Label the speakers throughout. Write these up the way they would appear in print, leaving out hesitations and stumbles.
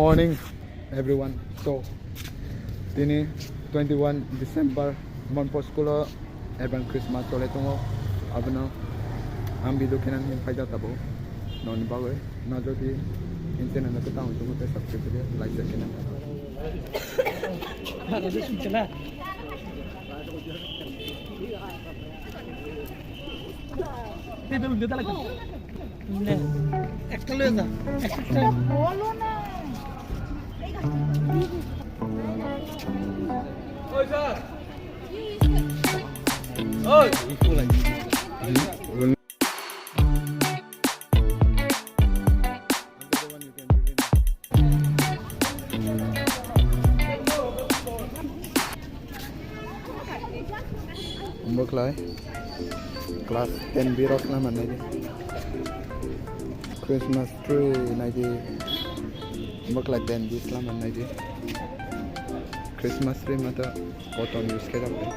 Speaker 1: morning, everyone. So, ini 21 December Montfort School Evan Christmas so letongo abno ang video kinan faida tabo non bagoy na jodi insen na kita untuk kita subscribe dia like share kinan harus chila ते balloon देता लगा ले extra ले जा extra बोलो ना ओए sir ओए इसको लगी Umberklay class 10 biros naman na Christmas tree na Umberklay 10 bis naman na Christmas tree mata cotton use kaya pa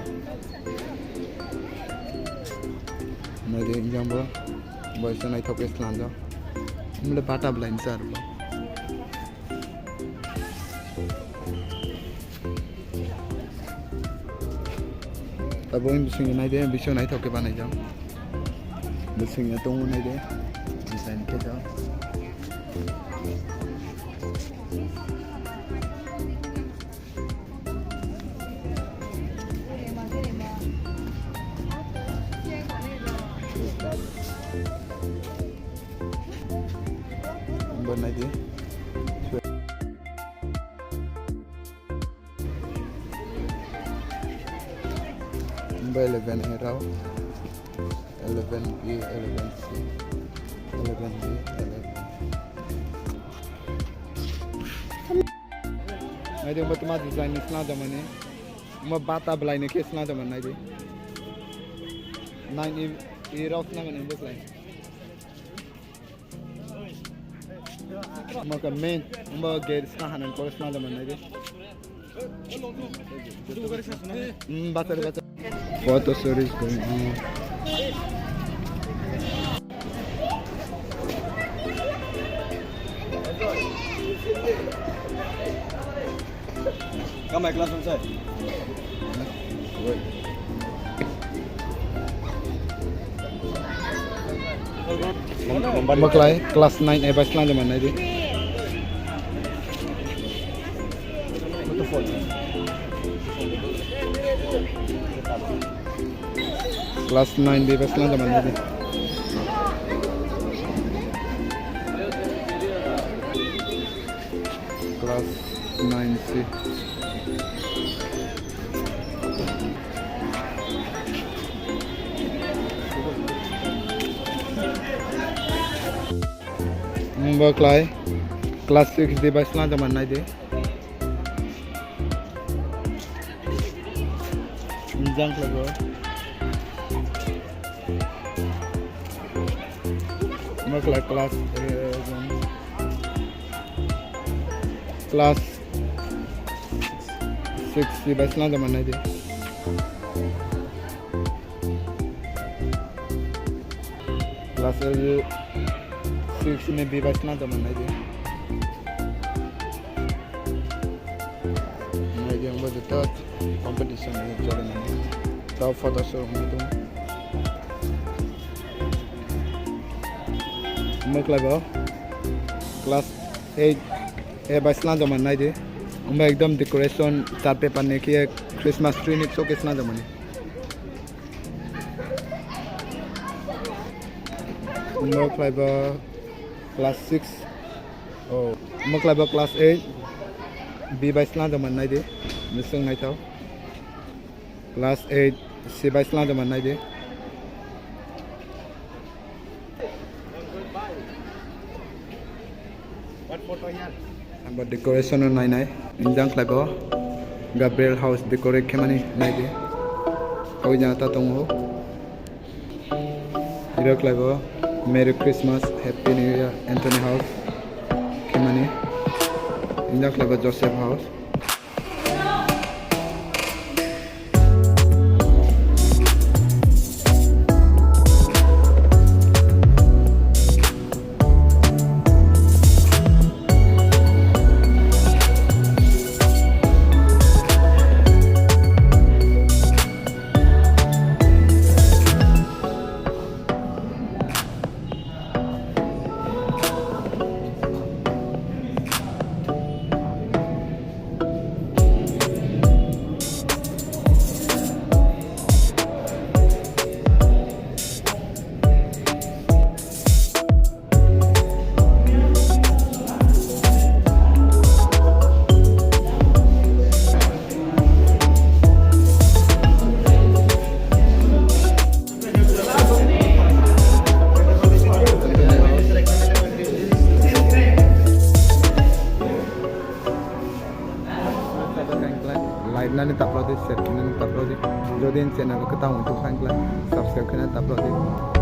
Speaker 1: na jambo boys na ito keslanda mula bata blind sir tabo yung bising na ide bisyo na ito kiba na jam bising na tungo na ide design kita bon na ide number 11 araw 11B 11C 11B 11 Naidi umba tuma design ni sna daman ni umba bata blay ni kes na daman naidi 9 araw na man umba blay umba ka main umba gate sna hanan ko sna daman naidi bata photo series going on.
Speaker 2: Come my class inside.
Speaker 1: Umberklay class 9 bas lang naman na di. Class 9 bebas lang naman natin. Class 9C. Umberklay class 6 bebas lang naman natin. Junk lago. Umberklay class 6 si bas lang naman na di. Class 6 ni bas lang naman na di. Ngayon ang budget competition ni Jordan na. Daw photo show nito. Umberklay ba class 8 bas lang naman na di. Umba एकदम decoration चार पे पन्ने की Christmas tree ने showcase ना जमाने Umberklay ba class 6 oh Umberklay ba class 8 B bas lang naman na di misong na ito class 8 C bas lang naman na di what photo yan But decoration on nai injang klago Gabriel house decorate kemani nai de kau jata tongo iro klago Merry Christmas Happy New Year Anthony house kemani injang klago Joseph house like nani upload share nani upload. Jadi channel kita untuk kan subscribe kena upload.